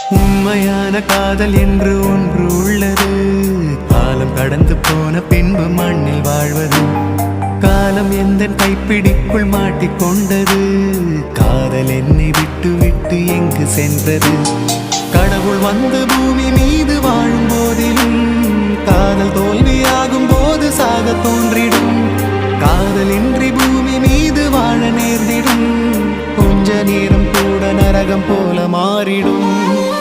உண்மையான காதல் என்று ஒன்று உள்ளது. காலம் கடந்து போன பின்பு மண்ணில் வாழ்வது. காலம் எந்த கைப்பிடிக்குள் மாட்டிக்கொண்டது. காதல் என்னை விட்டு விட்டு எங்கு சென்றது. கடவுள் வந்து பூமி மீது வாழும் போதிலும் காதல் தோல்வியாகும் போது சாக தோன்றிடும். காதலின்றி பூமி மீது வாழ நேர்ந்திடும். கொஞ்ச நேரம் கூட நரகம் போல மாறிடும்.